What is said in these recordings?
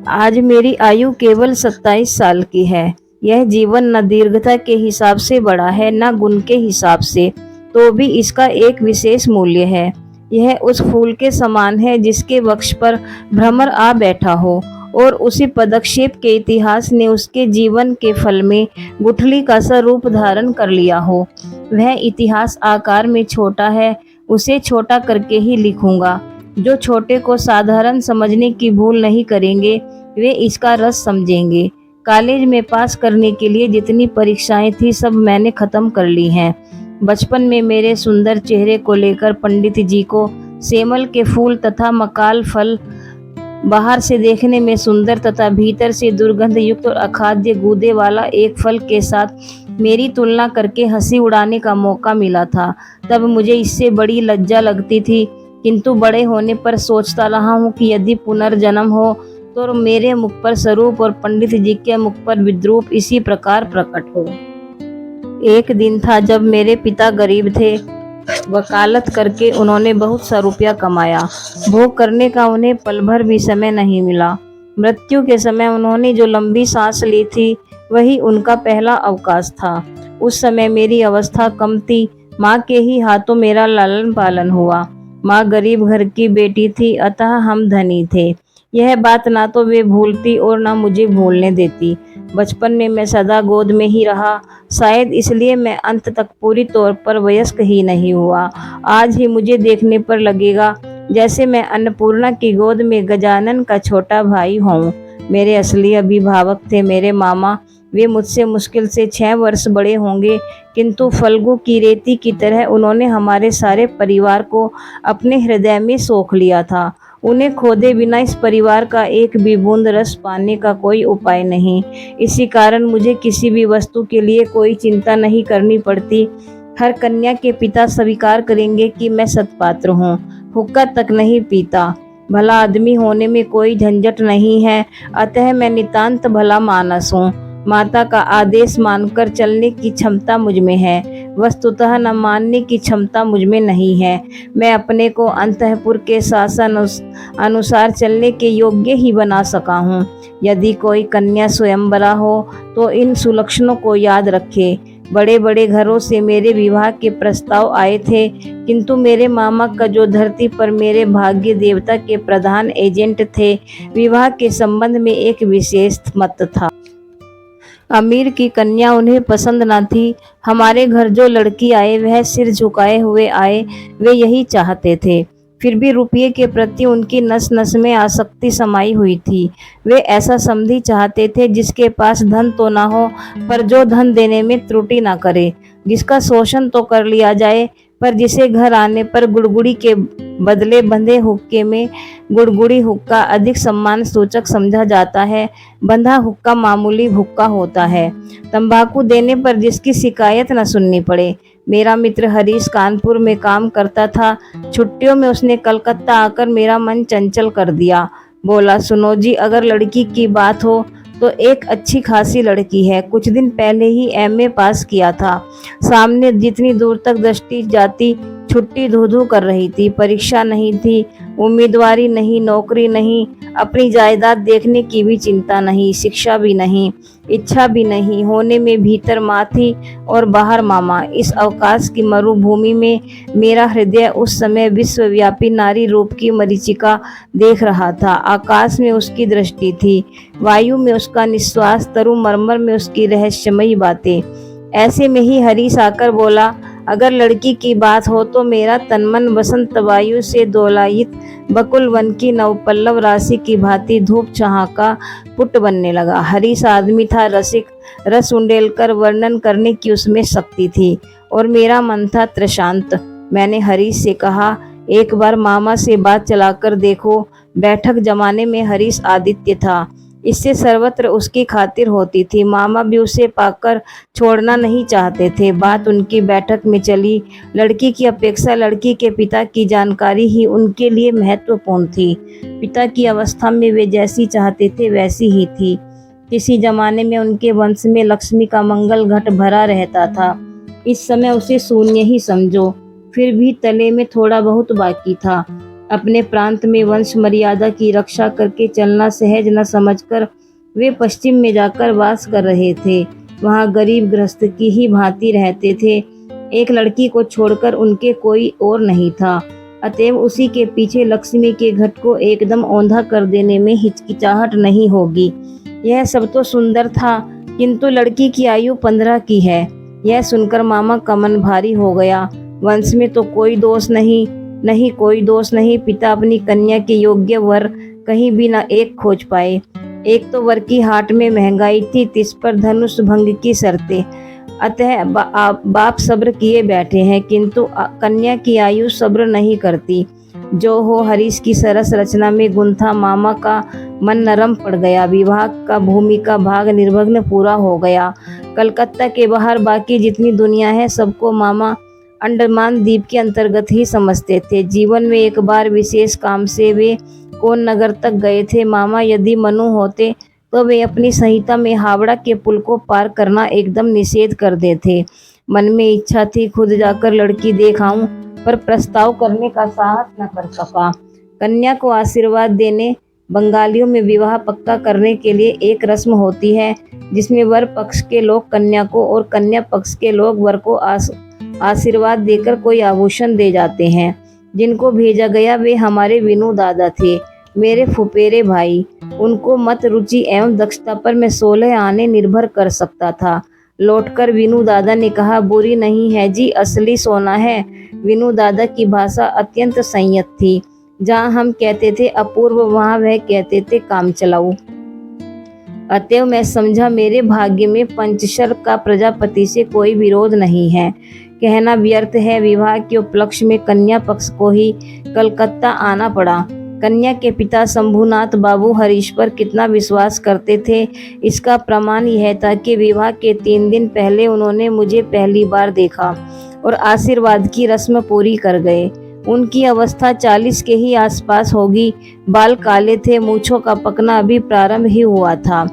आज मेरी आयु केवल 27 साल की है। यह जीवन न दीर्घता के हिसाब से बड़ा है न गुण के हिसाब से, तो भी इसका एक विशेष मूल्य है। यह उस फूल के समान है जिसके वक्ष पर भ्रमर आ बैठा हो और उसी पदक्षेप के इतिहास ने उसके जीवन के फल में गुठली का सा रूप धारण कर लिया हो। वह इतिहास आकार में छोटा है, उसे छोटा करके ही लिखूंगा। जो छोटे को साधारण समझने की भूल नहीं करेंगे, वे इसका रस समझेंगे। कॉलेज में पास करने के लिए जितनी परीक्षाएं थी सब मैंने खत्म कर ली हैं। बचपन में मेरे सुंदर चेहरे को लेकर पंडित जी को सेमल के फूल तथा मकाल फल, बाहर से देखने में सुंदर तथा भीतर से दुर्गंध युक्त और अखाद्य गूदे वाला एक फल के साथ मेरी तुलना करके हंसी उड़ाने का मौका मिला था। तब मुझे इससे बड़ी लज्जा लगती थी, किंतु बड़े होने पर सोचता रहा हूँ कि यदि पुनर्जन्म हो तो मेरे मुख पर स्वरूप और पंडित जी के मुख पर विद्रूप इसी प्रकार प्रकट हो। एक दिन था जब मेरे पिता गरीब थे। वकालत करके उन्होंने बहुत सा रुपया कमाया। भोग करने का उन्हें पल भर भी समय नहीं मिला। मृत्यु के समय उन्होंने जो लंबी सांस ली थी वही उनका पहला अवकाश था। उस समय मेरी अवस्था कम थी। माँ के ही हाथों मेरा लालन पालन हुआ। माँ गरीब घर की बेटी थी, अतः हम धनी थे। यह बात ना तो वे भूलती और ना मुझे भूलने देती। बचपन में मैं सदा गोद में ही रहा, शायद इसलिए मैं अंत तक पूरी तौर पर वयस्क ही नहीं हुआ। आज ही मुझे देखने पर लगेगा जैसे मैं अन्नपूर्णा की गोद में गजानन का छोटा भाई हूँ। मेरे असली अभिभावक थे मेरे मामा। वे मुझसे मुश्किल से 6 वर्ष बड़े होंगे, किंतु फल्गु की रेती की तरह उन्होंने हमारे सारे परिवार को अपने हृदय में सोख लिया था। उन्हें खोदे बिना इस परिवार का एक भी बूंद रस पाने का कोई उपाय नहीं। इसी कारण मुझे किसी भी वस्तु के लिए कोई चिंता नहीं करनी पड़ती। हर कन्या के पिता स्वीकार करेंगे कि मैं सत्पात्र हूँ। हुक्का तक नहीं पीता। भला आदमी होने में कोई झंझट नहीं है, अतः मैं नितांत भला मानस हूँ। माता का आदेश मानकर चलने की क्षमता मुझ में है, वस्तुतः न मानने की क्षमता मुझ में नहीं है। मैं अपने को अंतःपुर के शासन अनुसार चलने के योग्य ही बना सका हूँ। यदि कोई कन्या स्वयंवरा हो तो इन सुलक्षणों को याद रखे। बड़े बड़े घरों से मेरे विवाह के प्रस्ताव आए थे, किंतु मेरे मामा का जो धरती पर मेरे भाग्य देवता के प्रधान एजेंट थे, विवाह के संबंध में एक विशेष मत था। अमीर की कन्या उन्हें पसंद न थी। हमारे घर जो लड़की आए वह सिर झुकाए हुए आए, वे यही चाहते थे। फिर भी रुपये के प्रति उनकी नस नस में आसक्ति समाई हुई थी। वे ऐसा समधी चाहते थे जिसके पास धन तो ना हो पर जो धन देने में त्रुटि ना करे, जिसका शोषण तो कर लिया जाए पर जिसे घर आने पर गुड़गुड़ी के बदले बंधे हुक्के में गुड़गुड़ी हुक्का अधिक सम्मान सूचक समझा जाता है। बंधा हुक्का मामूली हुक्का होता है। तंबाकू देने पर जिसकी शिकायत न सुननी पड़े। मेरा मित्र हरीश कानपुर में काम करता था। छुट्टियों में उसने कलकत्ता आकर मेरा मन चंचल कर दिया। बोला, सुनो जी, अगर लड़की की बात हो तो एक अच्छी खासी लड़की है। कुछ दिन पहले ही एमए पास किया था। सामने जितनी दूर तक दृष्टि जाती छुट्टी धू धू कर रही थी। परीक्षा नहीं थी, उम्मीदवारी नहीं, नौकरी नहीं, अपनी जायदाद देखने की भी चिंता नहीं, शिक्षा भी नहीं, इच्छा भी नहीं। होने में भीतर माँ थी और बाहर मामा। इस अवकाश की मरुभूमि में मेरा हृदय उस समय विश्वव्यापी नारी रूप की मरीचिका देख रहा था। आकाश में उसकी दृष्टि थी, वायु में उसका निश्वास, तरु मरमर में उसकी रहस्यमयी बातें। ऐसे में ही हरीश आकर बोला, अगर लड़की की बात हो तो मेरा तनमन बसंत वायु से दोलायित बकुल वन की नवपल्लव राशि की भांति धूप छाह का पुट बनने लगा। हरीश आदमी था रसिक, रस उंडेलकर वर्णन करने की उसमें शक्ति थी और मेरा मन था त्रिशांत। मैंने हरीश से कहा, एक बार मामा से बात चलाकर देखो। बैठक जमाने में हरीश आदित्य था, इससे सर्वत्र उसकी खातिर होती थी। मामा भी उसे पाकर छोड़ना नहीं चाहते थे। बात उनकी बैठक में चली। लड़की की अपेक्षा लड़की के पिता की जानकारी ही उनके लिए महत्वपूर्ण थी। पिता की अवस्था में वे जैसी चाहते थे वैसी ही थी। किसी जमाने में उनके वंश में लक्ष्मी का मंगल घट भरा रहता था। इस समय उसे शून्य ही समझो, फिर भी तले में थोड़ा बहुत बाकी था। अपने प्रांत में वंश मर्यादा की रक्षा करके चलना सहज न समझकर वे पश्चिम में जाकर वास कर रहे थे। वहाँ गरीब गृहस्थ की ही भांति रहते थे। एक लड़की को छोड़कर उनके कोई और नहीं था। अतएव उसी के पीछे लक्ष्मी के घट को एकदम औंधा कर देने में हिचकिचाहट नहीं होगी। यह सब तो सुंदर था, किंतु लड़की की आयु 15 की है। यह सुनकर मामा का मन भारी हो गया। वंश में तो कोई दोष नहीं कोई दोष नहीं। पिता अपनी कन्या के योग्य वर कहीं भी न एक खोज पाए। एक तो वर की हाट में महंगाई थी, तिस पर धनुष भंग की शर्तें। अतः बाप सब्र किए बैठे हैं, किंतु कन्या की आयु सब्र नहीं करती। जो हो हरीश की सरस रचना में गुंथा मामा का मन नरम पड़ गया। विवाह का भूमिका भाग निर्विघ्न पूरा हो गया। कलकत्ता के बाहर बाकी जितनी दुनिया है सबको मामा अंडमान द्वीप के अंतर्गत ही समझते थे। जीवन में एक बार विशेष काम से वे कोन नगर तक गए थे। मामा यदि मनु होते तो वे अपनी संहिता में हावड़ा के पुल को पार करना एकदम निषेध कर देते। मन में इच्छा थी खुद जाकर लड़की देख आऊं, पर प्रस्ताव करने का साहस न कर सका। कन्या को आशीर्वाद देने, बंगालियों में विवाह पक्का करने के लिए एक रस्म होती है, जिसमें वर पक्ष के लोग कन्या को और कन्या पक्ष के लोग वर को आशीर्वाद देकर कोई आभूषण दे जाते हैं। जिनको भेजा गया वे हमारे विनू दादा थे, मेरे फुफेरे भाई। उनको मत, रुचि एवं दक्षता पर मैं 16 आने निर्भर कर सकता था। लौटकर विनू दादा ने कहा, बुरी नहीं है जी, असली सोना है। विनू दादा की भाषा अत्यंत संयत थी। जहाँ हम कहते थे अपूर्व, वहाँ वह कहते थे काम चलाऊ। अतएव मैं समझा मेरे भाग्य में पंचशर का प्रजापति से कोई विरोध नहीं है। कहना व्यर्थ है, विवाह के उपलक्ष्य में कन्या पक्ष को ही कलकत्ता आना पड़ा। कन्या के पिता शंभुनाथ बाबू हरीश पर कितना विश्वास करते थे, इसका प्रमाण यह था कि विवाह के 3 दिन पहले उन्होंने मुझे पहली बार देखा और आशीर्वाद की रस्म पूरी कर गए। उनकी अवस्था 40 के ही आसपास होगी। बाल काले थे, मूंछों का पकना अभी प्रारंभ ही हुआ था।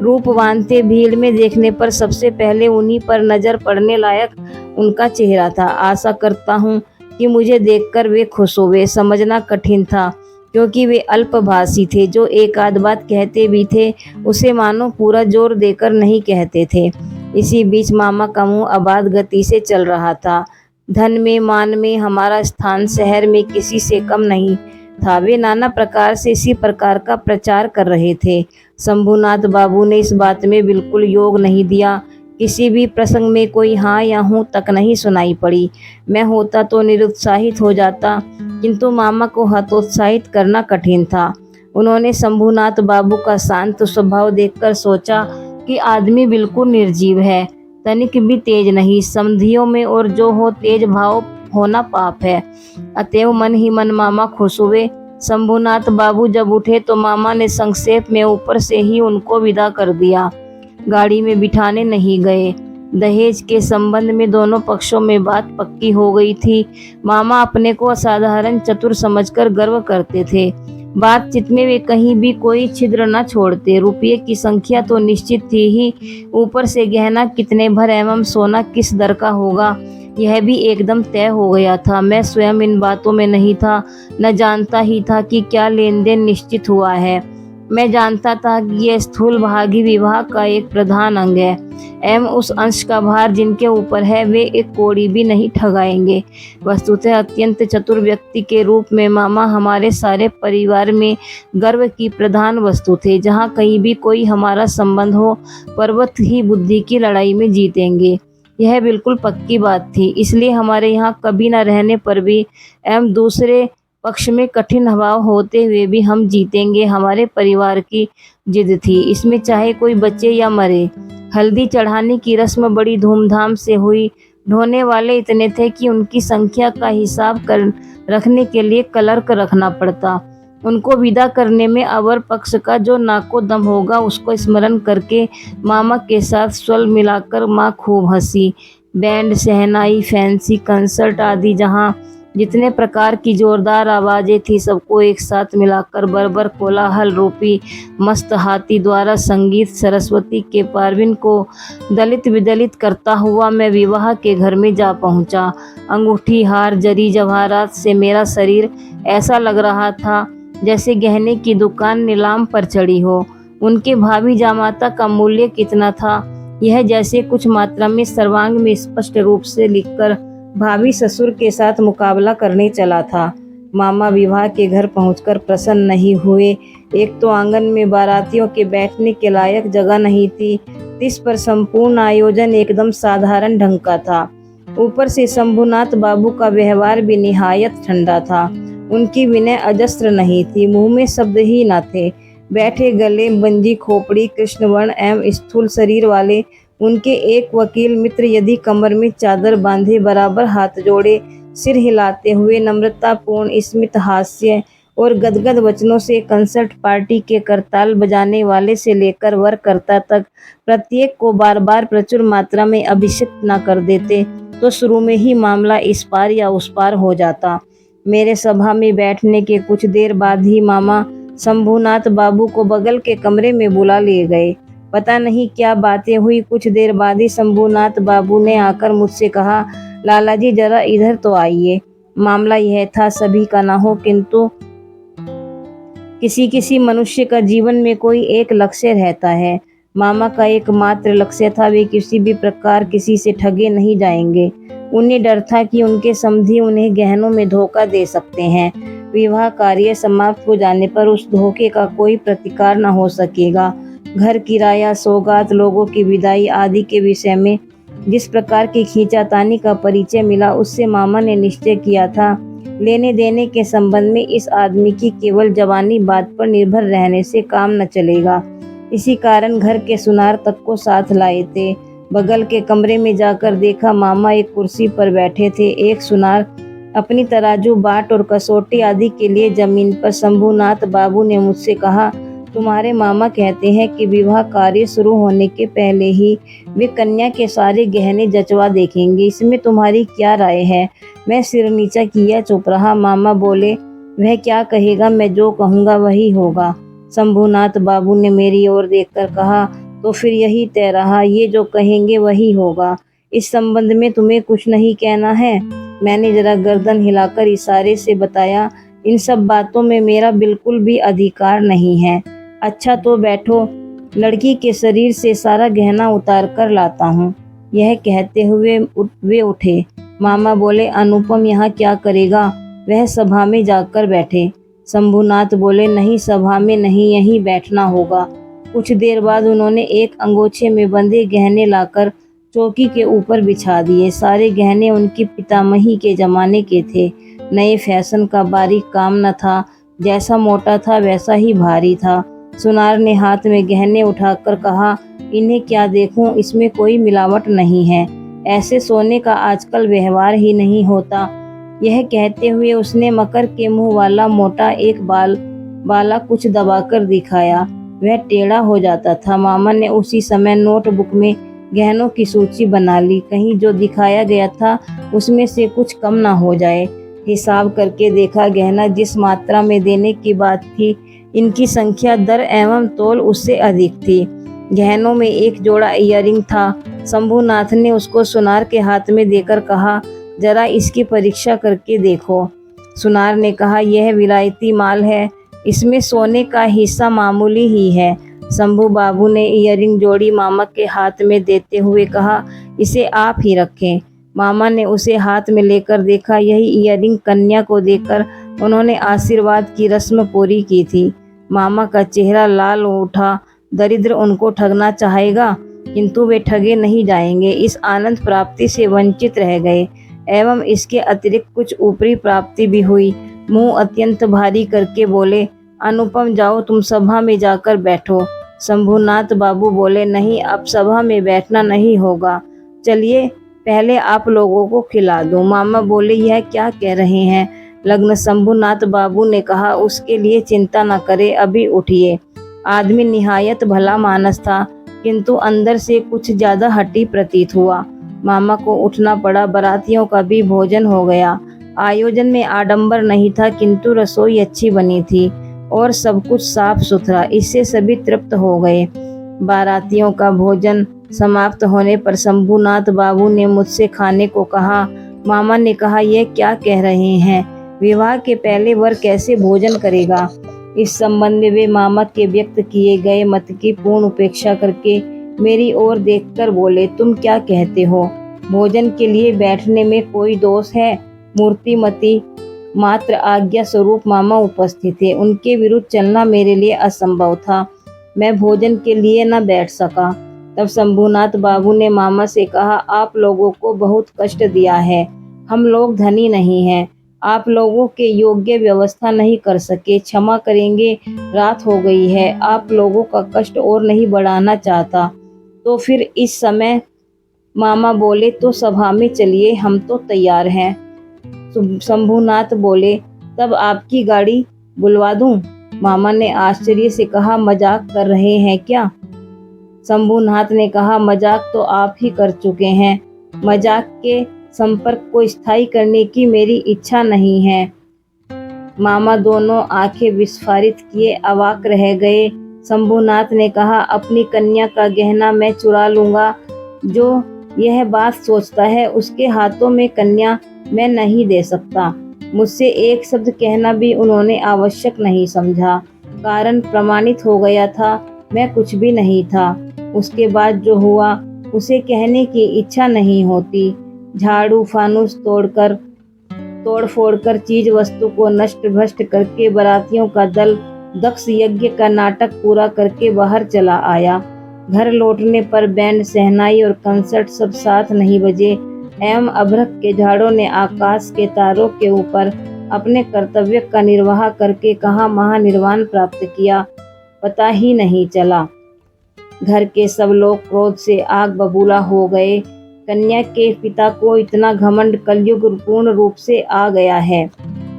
रूपवान थे। भीड़ में देखने पर सबसे पहले उन्हीं पर नजर पड़ने लायक उनका चेहरा था। आशा करता हूँ कि मुझे देखकर वे खुश हुए। समझना कठिन था, क्योंकि वे अल्पभाषी थे। जो एक आध बात कहते भी थे, उसे मानो पूरा जोर देकर नहीं कहते थे। इसी बीच मामा का मुंह अबाध गति से चल रहा था। धन में, मान में हमारा स्थान शहर में किसी से कम नहीं था। वे नाना प्रकार से इसी प्रकार का प्रचार कर रहे थे। शंभुनाथ बाबू ने इस बात में बिल्कुल योग नहीं दिया। किसी भी प्रसंग में कोई हाँ या हूँ तक नहीं सुनाई पड़ी। मैं होता तो निरुत्साहित हो जाता, किंतु मामा को हतोत्साहित करना कठिन था। उन्होंने शंभुनाथ बाबू का शांत स्वभाव देखकर सोचा कि आदमी बिल्कुल निर्जीव है, तनिक भी तेज नहीं। समधियों में और जो हो तेज भाव होना पाप है। अतएव मन ही मन मामा खुश हुए। शंभुनाथ बाबू जब उठे तो मामा ने संक्षेप में ऊपर से ही उनको विदा कर दिया। गाड़ी में बिठाने नहीं गए। दहेज के संबंध में दोनों पक्षों में बात पक्की हो गई थी। मामा अपने को असाधारण चतुर समझकर गर्व करते थे। बातचीत में वे कहीं भी कोई छिद्र न छोड़ते। रुपये की संख्या तो निश्चित थी ही, ऊपर से गहना कितने भर एवं सोना किस दर का होगा, यह भी एकदम तय हो गया था। मैं स्वयं इन बातों में नहीं था, न जानता ही था कि क्या लेन देन निश्चित हुआ है। मैं जानता था कि यह स्थूल भागी विवाह का एक प्रधान अंग है एवं उस अंश का भार जिनके ऊपर है वे एक कौड़ी भी नहीं ठगाएंगे। वस्तुतः अत्यंत चतुर व्यक्ति के रूप में मामा हमारे सारे परिवार में गर्व की प्रधान वस्तु थे। जहाँ कहीं भी कोई हमारा संबंध हो, पर्वत ही बुद्धि की लड़ाई में जीतेंगे। यह बिल्कुल पक्की बात थी। इसलिए हमारे यहाँ कभी न रहने पर भी एवं दूसरे पक्ष में कठिन हवाव होते हुए भी हम जीतेंगे, हमारे परिवार की जिद थी। इसमें चाहे कोई बचे या मरे। हल्दी चढ़ाने की रस्म बड़ी धूमधाम से हुई। ढोने वाले इतने थे कि उनकी संख्या का हिसाब कर रखने के लिए क्लर्क रखना पड़ता। उनको विदा करने में अवर पक्ष का जो नाको दम होगा उसको स्मरण करके मामा के साथ स्वर मिलाकर माँ खूब हंसी। बैंड, शहनाई, फैंसी कंसर्ट आदि जहाँ जितने प्रकार की जोरदार आवाजें थी, सबको एक साथ मिलाकर बर्बर कोलाहल रूपी मस्त हाथी द्वारा संगीत सरस्वती के पार्विन को दलित विदलित करता हुआ मैं विवाह के घर में जा पहुंचा। अंगूठी, हार, जरी जवाहरात से मेरा शरीर ऐसा लग रहा था जैसे गहने की दुकान नीलाम पर चढ़ी हो। उनके भाभी जामाता का मूल्य कितना था, यह जैसे कुछ मात्रा में सर्वांग में स्पष्ट रूप से लिखकर भाभी ससुर के साथ मुकाबला करने चला था। मामा विवाह के घर पहुंचकर प्रसन्न नहीं हुए। एक तो आंगन में बारातियों के बैठने के लायक जगह नहीं थी, इस पर संपूर्ण आयोजन एकदम साधारण ढंग का था। ऊपर से शंभुनाथ बाबू का व्यवहार भी निहायत ठंडा था। उनकी विनय अजस्त्र नहीं थी, मुंह में शब्द ही न थे। बैठे गले बंजी खोपड़ी कृष्णवर्ण एवं स्थूल शरीर वाले उनके एक वकील मित्र यदि कमर में चादर बांधे बराबर हाथ जोड़े सिर हिलाते हुए नम्रतापूर्ण स्मित हास्य और गदगद वचनों से कंसर्ट पार्टी के करताल बजाने वाले से लेकर वरकर्ता तक प्रत्येक को बार बार प्रचुर मात्रा में अभिषिक्त न कर देते तो शुरू में ही मामला इस पार या उस पार हो जाता। मेरे सभा में बैठने के कुछ देर बाद ही मामा शंभुनाथ बाबू को बगल के कमरे में बुला लिए गए। पता नहीं क्या बातें हुई, कुछ देर बाद ही शंभुनाथ बाबू ने आकर मुझसे कहा, लाला जी जरा इधर तो आइए। मामला यह था, सभी का ना हो किंतु किसी किसी मनुष्य का जीवन में कोई एक लक्ष्य रहता है। मामा का एकमात्र लक्ष्य था, वे किसी भी प्रकार किसी से ठगे नहीं जाएंगे। उन्हें डर था कि उनके समधी उन्हें गहनों में धोखा दे सकते हैं। विवाह कार्य समाप्त हो जाने पर उस धोखे का कोई प्रतिकार न हो सकेगा। घर किराया, सौगात, लोगों की विदाई आदि के विषय में जिस प्रकार की खींचातानी का परिचय मिला, उससे मामा ने निश्चय किया था लेने देने के संबंध में इस आदमी की केवल जवानी बात पर निर्भर रहने से काम न चलेगा। इसी कारण घर के सुनार तक को साथ लाए थे। बगल के कमरे में जाकर देखा, मामा एक कुर्सी पर बैठे थे, एक सुनार अपनी तराजू बाट और कसौटी आदि के लिए जमीन पर। शंभुनाथ बाबू ने मुझसे कहा, तुम्हारे मामा कहते हैं कि विवाह कार्य शुरू होने के पहले ही वे कन्या के सारे गहने जचवा देखेंगे, इसमें तुम्हारी क्या राय है? मैं सिर नीचा किया चुप रहा। मामा बोले, वह क्या कहेगा, मैं जो कहूँगा वही होगा। शंभुनाथ बाबू ने मेरी ओर देखकर कहा, तो फिर यही तय रहा, ये जो कहेंगे वही होगा। इस संबंध में तुम्हें कुछ नहीं कहना है? मैंने जरा गर्दन हिलाकर इशारे से बताया, इन सब बातों में मेरा बिल्कुल भी अधिकार नहीं है। अच्छा तो बैठो, लड़की के शरीर से सारा गहना उतार कर लाता हूँ। यह कहते हुए वे उठे। मामा बोले, अनुपम यहाँ क्या करेगा? वह सभा में जाकर बैठे। शंभुनाथ बोले, नहीं, सभा में नहीं, यहीं बैठना होगा। कुछ देर बाद उन्होंने एक अंगोछे में बंधे गहने लाकर चौकी के ऊपर बिछा दिए। सारे गहने उनकी पितामही के जमाने के थे। नए फैशन का बारीक काम न था, जैसा मोटा था वैसा ही भारी था। सुनार ने हाथ में गहने उठाकर कहा, इन्हें क्या देखूं, इसमें कोई मिलावट नहीं है, ऐसे सोने का आजकल व्यवहार ही नहीं होता। यह कहते हुए उसने मकर के मुंह वाला मोटा एक बाला कुछ दबाकर दिखाया। वह टेढ़ा हो जाता था। मामा ने उसी समय नोटबुक में गहनों की सूची बना ली, कहीं जो दिखाया गया था उसमें से कुछ कम ना हो जाए। हिसाब करके देखा, गहना जिस मात्रा में देने की बात थी, इनकी संख्या दर एवं तोल उससे अधिक थी। गहनों में एक जोड़ा इयररिंग था। शंभुनाथ ने उसको सुनार के हाथ में देकर कहा, जरा इसकी परीक्षा करके देखो। सुनार ने कहा, यह विलायती माल है, इसमें सोने का हिस्सा मामूली ही है। शंभू बाबू ने इयररिंग जोड़ी मामा के हाथ में देते हुए कहा, इसे आप ही रखें। मामा ने उसे हाथ में लेकर देखा। यही इयररिंग कन्या को देकर उन्होंने आशीर्वाद की रस्म पूरी की थी। मामा का चेहरा लाल उठा। दरिद्र उनको ठगना चाहेगा, किंतु वे ठगे नहीं जाएंगे। इस आनंद प्राप्ति से वंचित रह गए एवं इसके अतिरिक्त कुछ ऊपरी प्राप्ति भी हुई। मुंह अत्यंत भारी करके बोले, अनुपम जाओ, तुम सभा में जाकर बैठो। शंभुनाथ बाबू बोले, नहीं, अब सभा में बैठना नहीं होगा, चलिए पहले आप लोगों को खिला दो। मामा बोले, यह क्या कह रहे हैं लग्न? शंभुनाथ बाबू ने कहा, उसके लिए चिंता न करे, अभी उठिए। आदमी निहायत भला मानस था, किंतु अंदर से कुछ ज्यादा हठी प्रतीत हुआ। मामा को उठना पड़ा। बारातियों का भी भोजन हो गया। आयोजन में आडंबर नहीं था, किंतु रसोई अच्छी बनी थी और सब कुछ साफ सुथरा, इससे सभी तृप्त हो गए। बारातियों का भोजन समाप्त होने पर शंभुनाथ बाबू ने मुझसे खाने को कहा। मामा ने कहा, यह क्या कह रहे हैं? विवाह के पहले वर कैसे भोजन करेगा? इस संबंध में वे मामा के व्यक्त किए गए मत की पूर्ण उपेक्षा करके मेरी ओर देखकर बोले, तुम क्या कहते हो? भोजन के लिए बैठने में कोई दोष है? मूर्तिमती मात्र आज्ञा स्वरूप मामा उपस्थित थे। उनके विरुद्ध चलना मेरे लिए असंभव था। मैं भोजन के लिए न बैठ सका। तब शंभुनाथ बाबू ने मामा से कहा, आप लोगों को बहुत कष्ट दिया है। हम लोग धनी नहीं हैं। आप लोगों के योग्य व्यवस्था नहीं कर सके। क्षमा करेंगे, रात हो गई है। आप लोगों का कष्ट और नहीं बढ़ाना चाहता। तो फिर इस समय मामा बोले, तो सभा में चलिए, हम तो तैयार हैं। शंभुनाथ बोले, तब आपकी गाड़ी बुलवा दूं? मामा ने आश्चर्य से कहा, मजाक कर रहे हैं क्या? शंभुनाथ ने कहा, मजाक तो आप ही कर चुके हैं। मजाक के संपर्क को स्थायी करने की मेरी इच्छा नहीं है। मामा दोनों आंखें विस्फारित किए अवाक रह गए। शंभुनाथ ने कहा, अपनी कन्या का गहना मैं चुरा लूंगा। जो यह बात सोचता है उसके हाथों में कन्या मैं नहीं दे सकता। मुझसे एक शब्द कहना भी उन्होंने आवश्यक नहीं समझा। कारण प्रमाणित हो गया था, मैं कुछ भी नहीं था। उसके बाद जो हुआ उसे कहने की इच्छा नहीं होती। झाड़ू फानूस तोड़ फोड़ कर चीज वस्तु को नष्ट भ्रष्ट करके बारातियों का दल दक्ष यज्ञ का नाटक पूरा करके बाहर चला आया। घर लौटने पर बैंड शहनाई और कंसर्ट सब साथ नहीं बजे एवं अभ्रक के झाड़ों ने आकाश के तारों के ऊपर अपने कर्तव्य का निर्वाह करके कहाँ महानिर्वाण प्राप्त किया, पता ही नहीं चला। घर के सब लोग क्रोध से आग बबूला हो गए। कन्या के पिता को इतना घमंड कलयुग पूर्ण रूप से आ गया है।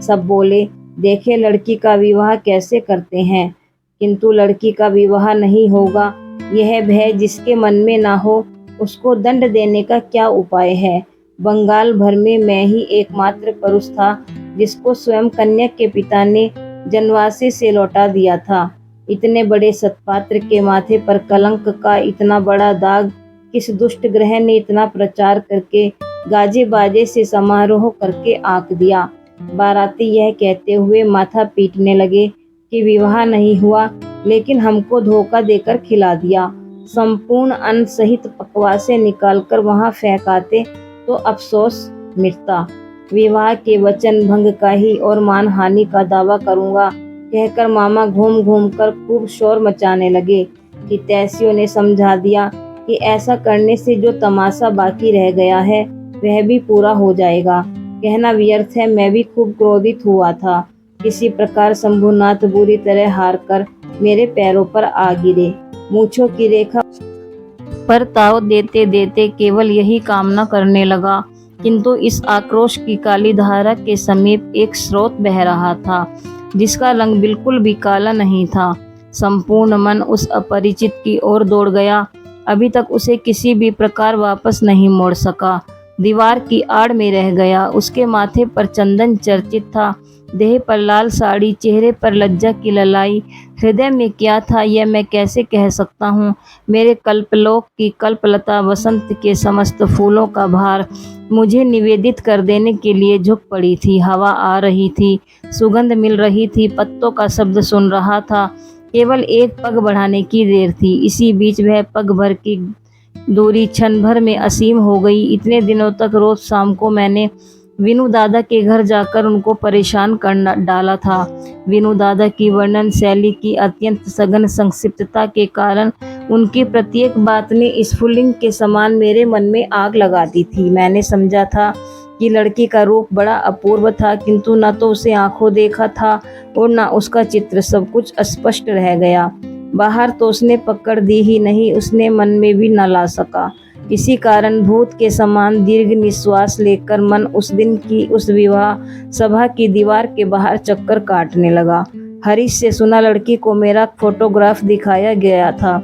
सब बोले, देखे लड़की का विवाह कैसे करते हैं, किंतु लड़की का विवाह नहीं होगा, यह भय जिसके मन में ना हो उसको दंड देने का क्या उपाय है? बंगाल भर में मैं ही एकमात्र पुरुष था जिसको स्वयं कन्या के पिता ने जनवासी से लौटा दिया था। इतने बड़े सत्पात्र के माथे पर कलंक का इतना बड़ा दाग किस दुष्ट ग्रह ने इतना प्रचार करके गाजे बाजे से समारोह करके आंक दिया। बाराती यह कहते हुए माथा पीटने लगे कि विवाह नहीं हुआ, लेकिन हमको धोखा देकर खिला दिया। संपूर्ण अन्न सहित पकवासे निकालकर वहां फेंकाते तो अफसोस मिटता। विवाह के वचन भंग का ही और मानहानि का दावा करूंगा, कहकर मामा घूम घूम कर खूब शोर मचाने लगे। हितैषियों ने समझा दिया कि ऐसा करने से जो तमाशा बाकी रह गया है वह भी पूरा हो जाएगा। कहना व्यर्थ है, मैं भी खूब क्रोधित हुआ था। किसी प्रकार शंभुनाथ बुरी तरह हार कर मेरे पैरों पर आ गिरे। मूंछों की रेखा पर ताव देते देते केवल यही कामना करने लगा, किंतु इस आक्रोश की काली धारा के समीप एक स्रोत बह रहा था जिसका रंग बिल्कुल भी काला नहीं था। संपूर्ण मन उस अपरिचित की ओर दौड़ गया। अभी तक उसे किसी भी प्रकार वापस नहीं मोड़ सका। दीवार की आड़ में रह गया। उसके माथे पर चंदन चर्चित था, देह पर लाल साड़ी, चेहरे पर लज्जा की ललाई। हृदय में क्या था यह मैं कैसे कह सकता हूँ। मेरे कल्पलोक की कल्पलता वसंत के समस्त फूलों का भार मुझे निवेदित कर देने के लिए झुक पड़ी थी। हवा आ रही थी, सुगंध मिल रही थी, पत्तों का शब्द सुन रहा था। केवल एक पग बढ़ाने की देर थी। इसी बीच वह पग भर की दूरी क्षण भर में असीम हो गई। इतने दिनों तक रोज शाम को मैंने विनू दादा के घर जाकर उनको परेशान कर डाला था। विनू दादा की वर्णन शैली की अत्यंत सघन संक्षिप्तता के कारण उनकी प्रत्येक बात ने स्फुलिंग के समान मेरे मन में आग लगा दी थी। मैंने समझा था कि लड़की का रूप बड़ा अपूर्व था, किंतु न तो उसे आंखों देखा था और न उसका चित्र। सब कुछ अस्पष्ट रह गया। बाहर तो उसने पकड़ दी ही नहीं, उसने मन में भी न ला सका। इसी कारण भूत के समान दीर्घ निश्वास लेकर मन उस दिन की उस विवाह सभा की दीवार के बाहर चक्कर काटने लगा। हरीश से सुना लड़की को मेरा फोटोग्राफ दिखाया गया था।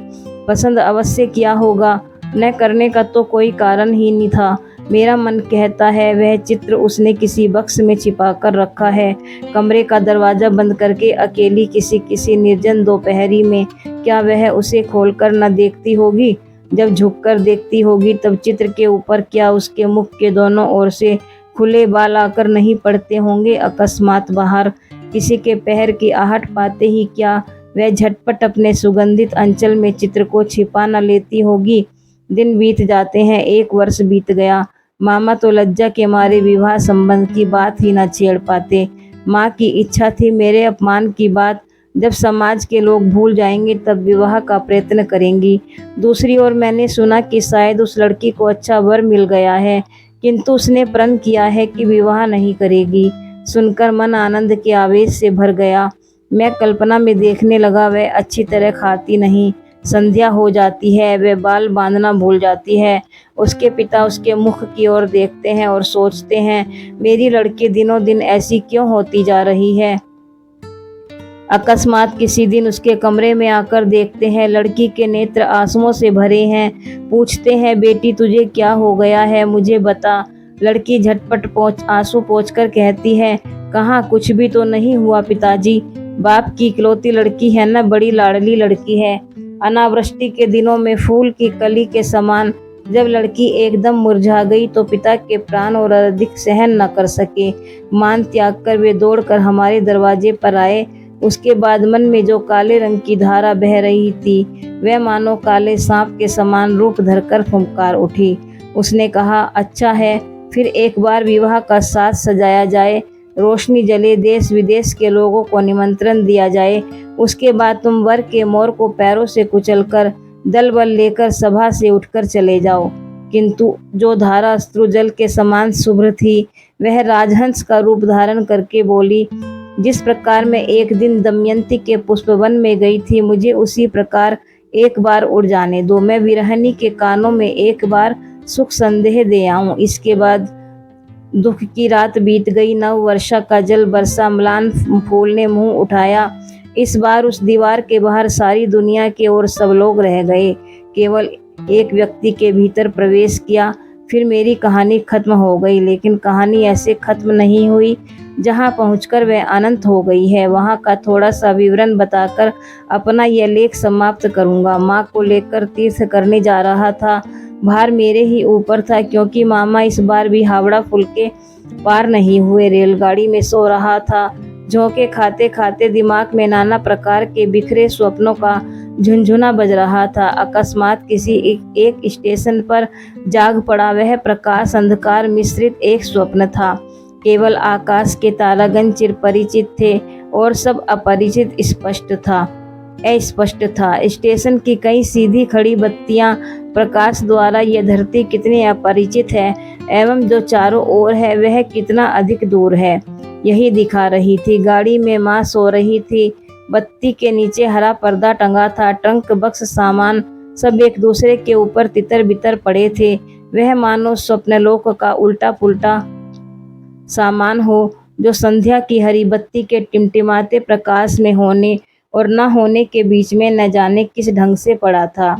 पसंद अवश्य किया होगा, न करने का तो कोई कारण ही नहीं था। मेरा मन कहता है वह चित्र उसने किसी बक्स में छिपा कर रखा है, कमरे का दरवाजा बंद करके अकेली किसी निर्जन दोपहरी में। क्या वह उसे खोलकर न देखती होगी? जब झुककर देखती होगी तब चित्र के ऊपर क्या उसके मुख के दोनों ओर से खुले बाल आकर नहीं पड़ते होंगे अकस्मात बाहर। किसी के पैर की आहट पाते ही क्या वह झटपट अपने सुगंधित अंचल में चित्र को छिपा न लेती होगी। दिन बीत जाते हैं, 1 वर्ष बीत गया। मामा तो लज्जा के मारे विवाह संबंध की बात ही न छेड़ पाते। माँ की इच्छा थी मेरे अपमान की बात जब समाज के लोग भूल जाएंगे तब विवाह का प्रयत्न करेंगी। दूसरी ओर मैंने सुना कि शायद उस लड़की को अच्छा वर मिल गया है, किंतु उसने प्रण किया है कि विवाह नहीं करेगी। सुनकर मन आनंद के आवेश से भर गया। मैं कल्पना में देखने लगा, वह अच्छी तरह खाती नहीं, संध्या हो जाती है, वह बाल बांधना भूल जाती है। उसके पिता उसके मुख की ओर देखते हैं और सोचते हैं, मेरी लड़की दिनों दिन ऐसी क्यों होती जा रही है। अकस्मात किसी दिन उसके कमरे में आकर देखते हैं, लड़की के नेत्र आंसुओं से भरे हैं। पूछते हैं, बेटी तुझे क्या हो गया है, मुझे बता। लड़की झटपट आंसू पोंछकर कहती है, कहाँ, कुछ भी तो नहीं हुआ पिताजी। बाप की इकलौती लड़की है न, बड़ी लाडली लड़की है। अनावृष्टि के दिनों में फूल की कली के समान जब लड़की एकदम मुरझा गई तो पिता के प्राण और अधिक सहन न कर सके। मान त्याग कर वे दौड़कर हमारे दरवाजे पर आए। उसके बाद मन में जो काले रंग की धारा बह रही थी वह मानो काले सांप के समान रूप धरकर फुंकार उठी। उसने कहा, अच्छा है, फिर एक बार विवाह का साज सजाया जाए, रोशनी जले, देश विदेश के लोगों को निमंत्रण दिया जाए। उसके बाद तुम वर के मोर को पैरों से कुचलकर दल बल लेकर सभा से उठकर चले जाओ। किंतु जो धारा अश्रुजल के समान शुभ्र थी वह राजहंस का रूप धारण करके बोली, जिस प्रकार मैं एक दिन दमयंती के पुष्पवन में गई थी, मुझे उसी प्रकार एक बार उड़ जाने दो। मैं विरहनी के कानों में एक बार सुख संदेह दे आऊं। इसके बाद दुख की रात बीत गई। नव वर्षा का जल बरसा, म्लान फूल ने मुंह उठाया। इस बार उस दीवार के बाहर सारी दुनिया के और सब लोग रह गए। केवल एक व्यक्ति के भीतर प्रवेश किया। फिर मेरी कहानी खत्म हो गई। लेकिन कहानी ऐसे खत्म नहीं हुई। जहाँ पहुंचकर वह अनंत हो गई है, वहाँ का थोड़ा सा विवरण बताकर अपना यह लेख समाप्त करूँगा। माँ को लेकर तीर्थ करने जा रहा था। भार मेरे ही ऊपर था, क्योंकि मामा इस बार भी हावड़ा पुल के पार नहीं हुए। रेलगाड़ी में सो रहा था। झोंके खाते खाते दिमाग में नाना प्रकार के बिखरे स्वप्नों का झुनझुना बज रहा था। अकस्मात किसी एक स्टेशन पर जाग पड़ा। वह प्रकाश अंधकार मिश्रित एक स्वप्न था। केवल आकाश के तारागण चिरपरिचित थे और सब अपरिचित अस्पष्ट था। स्टेशन की कई सीधी खड़ी बत्तियां प्रकाश द्वारा यह धरती कितनी अपरिचित है एवं जो चारों ओर है वह कितना अधिक दूर है, यही दिखा रही थी। गाड़ी में माँ सो रही थी। बत्ती के नीचे हरा पर्दा टंगा था। ट्रंक बक्स सामान सब एक दूसरे के ऊपर तितर बितर पड़े थे। वह मानो स्वप्नलोक का उल्टा पुल्टा सामान हो, जो संध्या की हरी बत्ती के टिमटिमाते प्रकाश में होने और न होने के बीच में न जाने किस ढंग से पड़ा था।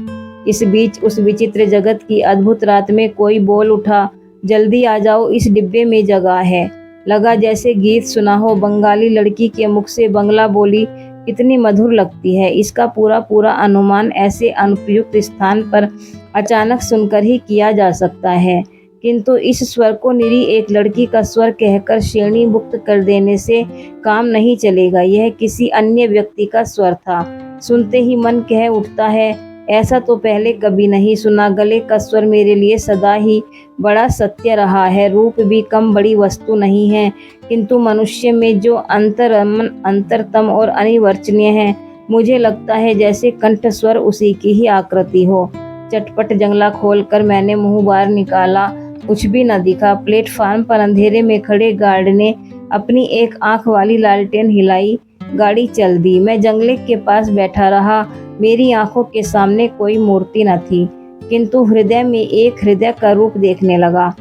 इस बीच उस विचित्र जगत की अद्भुत रात में कोई बोल उठा, जल्दी आ जाओ, इस डिब्बे में जगह है। लगा जैसे गीत सुना हो। बंगाली लड़की के मुख से बंगला बोली कितनी मधुर लगती है। इसका पूरा अनुमान ऐसे अनुपयुक्त स्थान पर अचानक सुनकर ही किया जा सकता है, किंतु इस स्वर को निरी एक लड़की का स्वर कहकर श्रेणी मुक्त कर देने से काम नहीं चलेगा। यह किसी अन्य व्यक्ति का स्वर था। सुनते ही मन कह उठता है, ऐसा तो पहले कभी नहीं सुना। गले का स्वर मेरे लिए सदा ही बड़ा सत्य रहा है। रूप भी कम बड़ी वस्तु नहीं है, किंतु मनुष्य में जो अंतरतम और अनिवर्चनीय है, मुझे लगता है जैसे कंठ स्वर उसी की ही आकृति हो। चटपट जंगला खोलकर मैंने मुंह बाहर निकाला। कुछ भी न दिखा। प्लेटफार्म पर अंधेरे में खड़े गार्ड ने अपनी एक आंख वाली लालटेन हिलाई। गाड़ी चल दी। मैं जंगले के पास बैठा रहा। मेरी आंखों के सामने कोई मूर्ति न थी, किंतु हृदय में एक हृदय का रूप देखने लगा,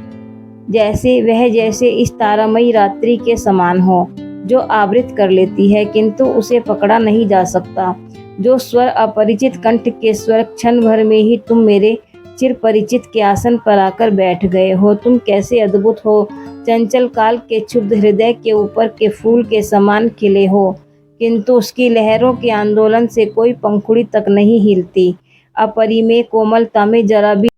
जैसे इस तारामयी रात्रि के समान हो, जो आवृत कर लेती है किंतु उसे पकड़ा नहीं जा सकता। जो स्वर अपरिचित कंठ के स्वर, क्षण भर में ही तुम मेरे चिर परिचित के आसन पर आकर बैठ गए हो। तुम कैसे अद्भुत हो। चंचल काल के क्षुब्ध हृदय के ऊपर के फूल के समान खिले हो, किंतु उसकी लहरों के आंदोलन से कोई पंखुड़ी तक नहीं हिलती। अपरिमेय कोमलता में जरा भी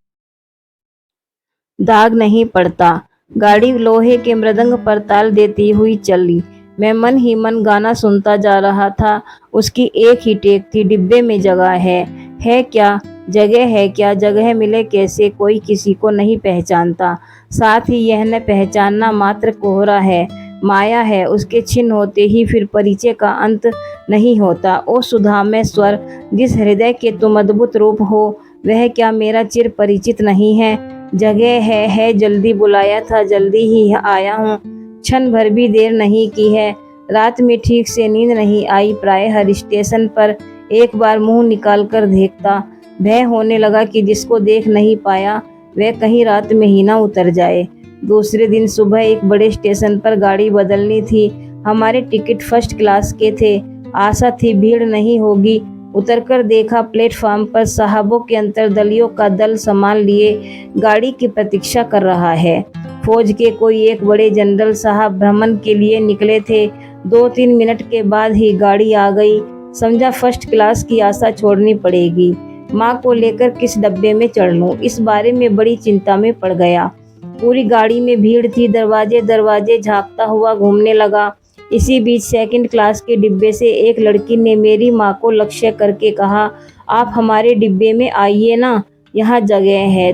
दाग नहीं पड़ता। गाड़ी लोहे के मृदंग पर ताल देती हुई चली। मैं मन ही मन गाना सुनता जा रहा था। उसकी एक ही टेक थी, डिब्बे में जगह है क्या, जगह है क्या, जगह मिले कैसे, कोई किसी को नहीं पहचानता। साथ ही यह न पहचानना मात्र कोहरा है, माया है, उसके छिन्न होते ही फिर परिचय का अंत नहीं होता। ओ सुधामय स्वर, जिस हृदय के तुम अद्भुत रूप हो, वह क्या मेरा चिर परिचित नहीं है। जगह है, जल्दी बुलाया था, जल्दी ही आया हूँ, क्षण भर भी देर नहीं की है। रात में ठीक से नींद नहीं आई, प्राय हर स्टेशन पर एक बार मुंह निकाल कर देखता। भय होने लगा कि जिसको देख नहीं पाया वह कहीं रात में ही ना उतर जाए। दूसरे दिन सुबह एक बड़े स्टेशन पर गाड़ी बदलनी थी। हमारे टिकट फर्स्ट क्लास के थे। आशा थी भीड़ नहीं होगी। उतरकर देखा, प्लेटफार्म पर साहबों के अंतर्दलियों का दल सामान लिए गाड़ी की प्रतीक्षा कर रहा है। फौज के कोई एक बड़े जनरल साहब भ्रमण के लिए निकले थे। 2-3 मिनट के बाद ही गाड़ी आ गई। समझा फर्स्ट क्लास की आशा छोड़नी पड़ेगी। माँ को लेकर किस डब्बे में चढ़ लूं, इस बारे में बड़ी चिंता में पड़ गया। पूरी गाड़ी में भीड़ थी, दरवाजे दरवाजे झांकता हुआ घूमने लगा। इसी बीच सेकंड क्लास के डिब्बे से एक लड़की ने मेरी माँ को लक्ष्य करके कहा, आप हमारे डिब्बे में आइए ना, यहाँ जगह है।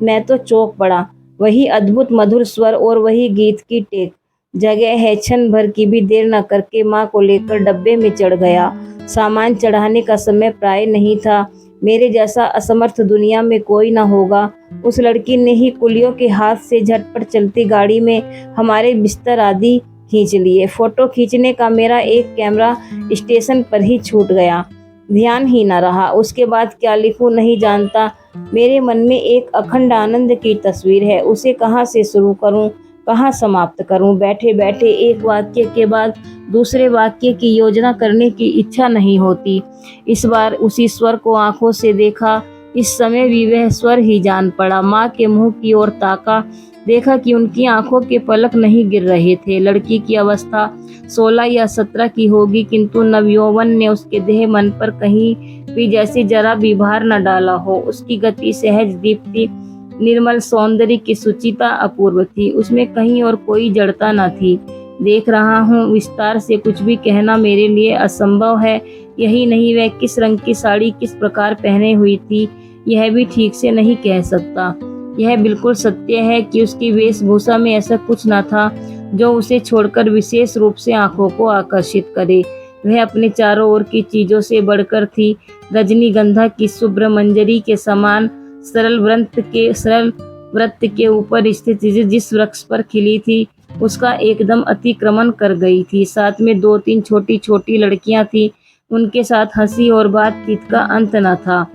मैं तो चौंक पड़ा। वही अद्भुत मधुर स्वर और वही गीत की टेक। जगह है, क्षण भर की भी देर न करके माँ को लेकर डब्बे में चढ़ गया। सामान चढ़ाने का समय प्राय नहीं था। मेरे जैसा असमर्थ दुनिया में कोई न होगा। उस लड़की ने ही कुलियों के हाथ से झटपट चलती गाड़ी में हमारे बिस्तर आदि खींच लिए। फोटो खींचने का मेरा एक कैमरा स्टेशन पर ही छूट गया, ध्यान ही न रहा। उसके बाद क्या लिखूं नहीं जानता। मेरे मन में एक अखंड आनंद की तस्वीर है, उसे कहाँ से शुरू करूं, कहाँ समाप्त करूं। बैठे बैठे एक वाक्य के बाद दूसरे वाक्य की योजना करने की इच्छा नहीं होती। इस बार उसी स्वर को आंखों से देखा। इस समय भी वह स्वर ही जान पड़ा। माँ के मुंह की ओर ताका, देखा कि उनकी आंखों के पलक नहीं गिर रहे थे। लड़की की अवस्था 16 या 17 की होगी, किंतु नवयौवन ने उसके देह मन पर कहीं भी जैसे जरा भी भार न डाला हो। उसकी गति, सहज दीप्ति, निर्मल सौंदर्य की सुचिता अपूर्व थी। उसमें कहीं और कोई जड़ता न थी। देख रहा हूँ, विस्तार से कुछ भी कहना मेरे लिए असंभव है। यही नहीं, वह किस रंग की साड़ी किस प्रकार पहने हुई थी, यह भी ठीक से नहीं कह सकता। यह बिल्कुल सत्य है कि उसकी वेशभूषा में ऐसा कुछ न था जो उसे छोड़कर विशेष रूप से आंखों को आकर्षित करे। वह अपने चारों ओर की चीजों से बढ़कर थी। रजनीगंधा की शुभ्र मंजरी के समान सरल वृत्त के ऊपर स्थित जिस वृक्ष पर खिली थी, उसका एकदम अतिक्रमण कर गई थी। साथ में 2-3 छोटी छोटी लड़कियां थी। उनके साथ हंसी और बातचीत का अंत न था।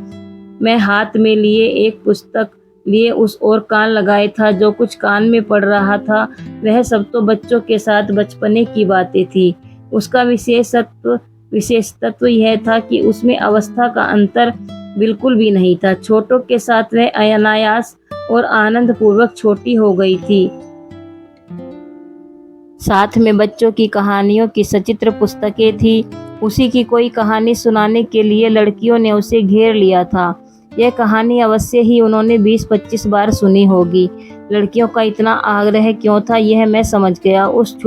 मैं हाथ में लिए एक पुस्तक लिए उस ओर कान लगाए था। जो कुछ कान में पड़ रहा था वह सब तो बच्चों के साथ बचपने की बातें थी। उसका विशेष तत्व यह था कि उसमें अवस्था का अंतर बिल्कुल भी नहीं था। छोटों के साथ वह अनायास और आनंद पूर्वक छोटी हो गई थी। साथ में बच्चों की कहानियों की सचित्र पुस्तकें थी। उसी की कोई कहानी सुनाने के लिए लड़कियों ने उसे घेर लिया था। यह कहानी अवश्य ही उन्होंने 20-25 बार सुनी होगी। लड़कियों का इतना आग्रह क्यों था, यह मैं समझ गया। उस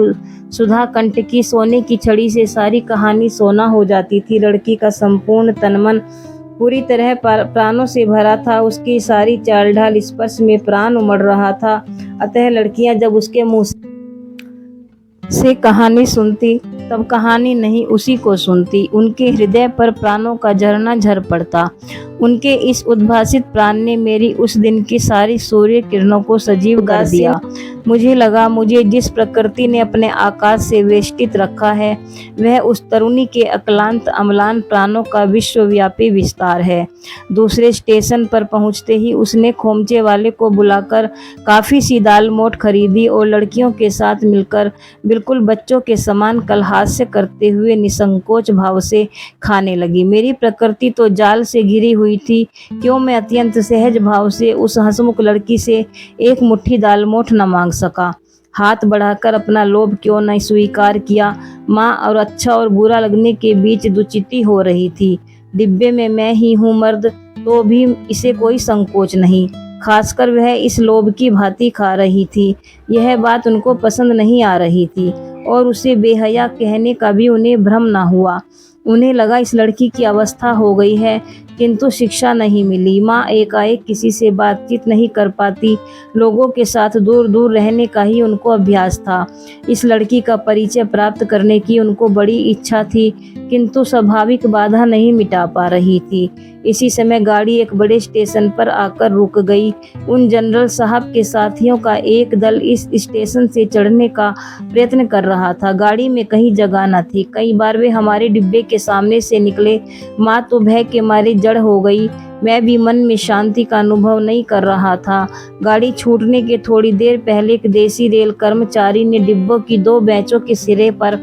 सुधा कंठ की सोने की छड़ी से सारी कहानी सोना हो जाती थी। लड़की का संपूर्ण तनमन पूरी तरह प्राणों से भरा था। उसकी सारी चाल ढाल स्पर्श में प्राण उमड़ रहा था। अतः लड़कियां जब उसके मुंह से कहानी सुनती तब कहानी नहीं उसी को सुनती। उनके हृदय पर प्राणों का झरना झर पड़ता। उनके इस उद्भासित प्राण ने मेरी उस दिन की सारी सूर्य किरणों को सजीव कर दिया। मुझे लगा, मुझे जिस प्रकृति ने अपने आकाश से वेष्टित रखा है वह उस तरुणी के अक्लांत अम्लान प्राणों का विश्वव्यापी विस्तार है। दूसरे स्टेशन पर पहुंचते ही उसने खोमचे वाले को बुलाकर काफी सी दाल मोठ खरीदी और लड़कियों के साथ मिलकर बिल्कुल बच्चों के समान कलहास्य करते हुए निसंकोच भाव से खाने लगी। मेरी प्रकृति तो जाल से घिरी हुई थी। क्यों मैं अत्यंत सहज भाव से उस हंसमुख लड़की से एक मुट्ठी दाल मोठ न मांग सका। हाथ बढ़ाकर अपना लोभ क्यों न स्वीकार किया। माँ और अच्छा और बुरा लगने के बीच दुचित्ती हो रही थी। डिब्बे में मैं ही हूँ मर्द, तो भी इसे कोई संकोच नहीं। खासकर वह इस लोभ की भांति खा रही थी। यह बात उनको पसंद नहीं आ रही थी और उसे बेहया कहने का भी उन्हें भ्रम न हुआ। उन्हें लगा इस लड़की की अवस्था हो गई है, किंतु शिक्षा नहीं मिली। माँ एकाएक किसी से बातचीत नहीं कर पाती, लोगों के साथ दूर दूर रहने का ही उनको अभ्यास था। इस लड़की का परिचय प्राप्त करने की उनको बड़ी इच्छा थी, किंतु स्वाभाविक बाधा नहीं मिटा पा रही थी। इसी समय गाड़ी एक बड़े स्टेशन पर आकर रुक गई। उन जनरल साहब के साथियों का एक दल इस स्टेशन से चढ़ने का प्रयत्न कर रहा था। गाड़ी में कहीं जगह न थी। कई बार वे हमारे डिब्बे के सामने से निकले। माँ तो भय के मारे जड़ हो गई। मैं भी मन में शांति का अनुभव नहीं कर रहा था। गाड़ी छूटने के थोड़ी देर पहले एक देसी रेल कर्मचारी ने डिब्बों की 2 बेंचों के सिरे पर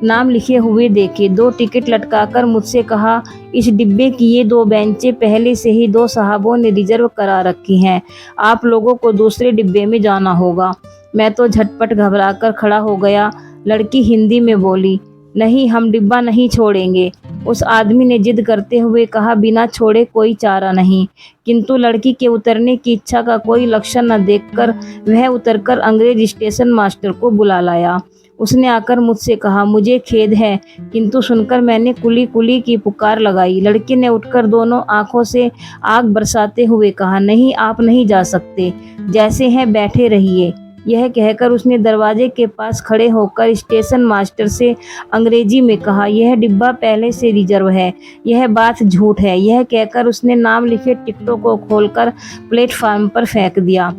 नाम लिखे हुए देखे। 2 टिकट लटकाकर मुझसे कहा, इस डिब्बे की ये 2 बेंचें पहले से ही 2 साहबों ने रिजर्व करा रखी हैं। आप लोगों को दूसरे डिब्बे में जाना होगा। मैं तो झटपट घबराकर खड़ा हो गया। लड़की हिंदी में बोली, नहीं, हम डिब्बा नहीं छोड़ेंगे। उस आदमी ने जिद करते हुए कहा, बिना छोड़े कोई चारा नहीं। किंतु लड़की के उतरने की इच्छा का कोई लक्षण न देखकर वह उतरकर अंग्रेज स्टेशन मास्टर को बुला लाया। उसने आकर मुझसे कहा, मुझे खेद है, किंतु सुनकर मैंने कुली कुली की पुकार लगाई। लड़की ने उठकर दोनों आंखों से आग बरसाते हुए कहा, नहीं, आप नहीं जा सकते, जैसे हैं बैठे रहिए। यह कहकर उसने दरवाजे के पास खड़े होकर स्टेशन मास्टर से अंग्रेजी में कहा, यह डिब्बा पहले से रिजर्व है, यह बात झूठ है। यह कहकर उसने नाम लिखे टिकटों को खोलकर प्लेटफार्म पर फेंक दिया।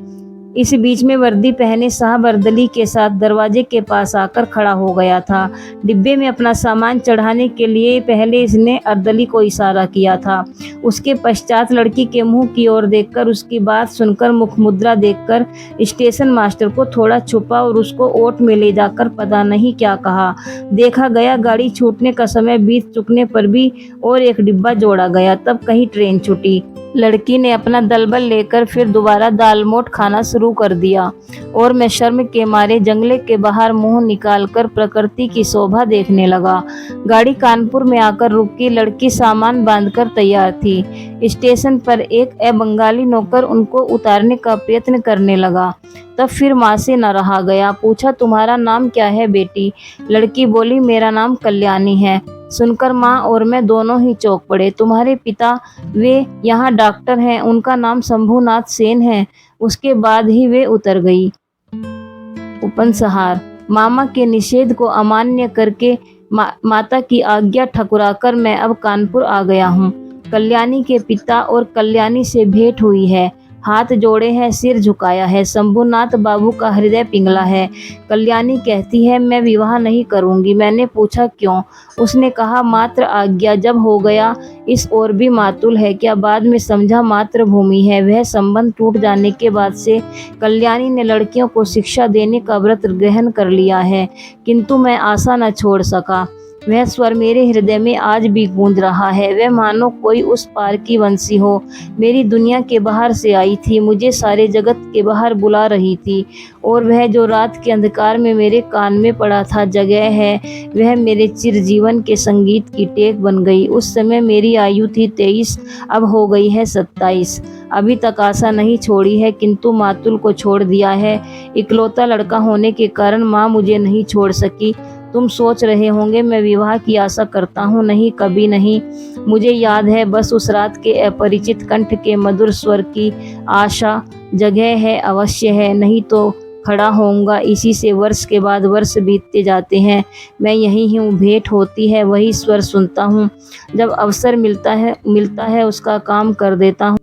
इस बीच में वर्दी पहने साहब अर्दली के साथ दरवाजे के पास आकर खड़ा हो गया था। डिब्बे में अपना सामान चढ़ाने के लिए पहले इसने अर्दली को इशारा किया था। उसके पश्चात लड़की के मुंह की ओर देखकर, उसकी बात सुनकर, मुख मुद्रा देखकर स्टेशन मास्टर को थोड़ा छुपा और उसको ओट में ले जाकर पता नहीं क्या कहा। देखा गया गाड़ी छूटने का समय बीत चुकने पर भी और एक डिब्बा जोड़ा गया। तब कहीं ट्रेन छूटी। लड़की ने अपना दलबल लेकर फिर दोबारा दालमोट खाना शुरू कर दिया और मैं शर्म के मारे जंगले के बाहर मुंह निकालकर प्रकृति की शोभा देखने लगा। गाड़ी कानपुर में आकर रुकी। लड़की सामान बांधकर तैयार थी। स्टेशन पर एक बंगाली नौकर उनको उतारने का प्रयत्न करने लगा। तब फिर माँ से न रहा गया। पूछा, तुम्हारा नाम क्या है बेटी? लड़की बोली, मेरा नाम कल्याणी है। सुनकर माँ और मैं दोनों ही चौंक पड़े। तुम्हारे पिता? वे यहाँ डॉक्टर हैं, उनका नाम शंभुनाथ सेन है। उसके बाद ही वे उतर गई। उपसंहार। मामा के निषेध को अमान्य करके माता की आज्ञा ठकुराकर मैं अब कानपुर आ गया हूँ। कल्याणी के पिता और कल्याणी से भेंट हुई है। हाथ जोड़े हैं, सिर झुकाया है। शंभुनाथ बाबू का हृदय पिघला है। कल्याणी कहती है, मैं विवाह नहीं करूंगी। मैंने पूछा, क्यों? उसने कहा, मात्र आज्ञा। जब हो गया इस ओर भी मातुल है क्या? बाद में समझा मातृभूमि है। वह संबंध टूट जाने के बाद से कल्याणी ने लड़कियों को शिक्षा देने का व्रत ग्रहण कर लिया है, किंतु मैं आशा न छोड़ सका। वह स्वर मेरे हृदय में आज भी गूंज रहा है। वह मानो कोई उस पार की वंशी हो, मेरी दुनिया के बाहर से आई थी, मुझे सारे जगत के बाहर बुला रही थी। और वह जो रात के अंधकार में मेरे कान में पड़ा था, जगह है, वह मेरे चिरजीवन के संगीत की टेक बन गई। उस समय मेरी आयु थी 23, अब हो गई है 27। अभी तक आशा नहीं छोड़ी है, किंतु मातुल को छोड़ दिया है। इकलौता लड़का होने के कारण माँ मुझे नहीं छोड़ सकी। तुम सोच रहे होंगे मैं विवाह की आशा करता हूँ। नहीं, कभी नहीं। मुझे याद है बस उस रात के अपरिचित कंठ के मधुर स्वर की आशा। जगह है, अवश्य है, नहीं तो खड़ा होऊंगा। इसी से वर्ष के बाद वर्ष बीतते जाते हैं। मैं यहीं हूँ, भेंट होती है, वही स्वर सुनता हूँ। जब अवसर मिलता है उसका काम कर देता हूँ।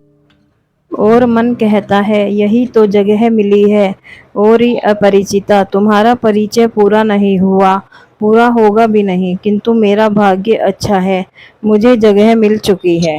और मन कहता है, यही तो जगह मिली है। और ही अपरिचिता, तुम्हारा परिचय पूरा नहीं हुआ, पूरा होगा भी नहीं, किंतु मेरा भाग्य अच्छा है, मुझे जगह मिल चुकी है।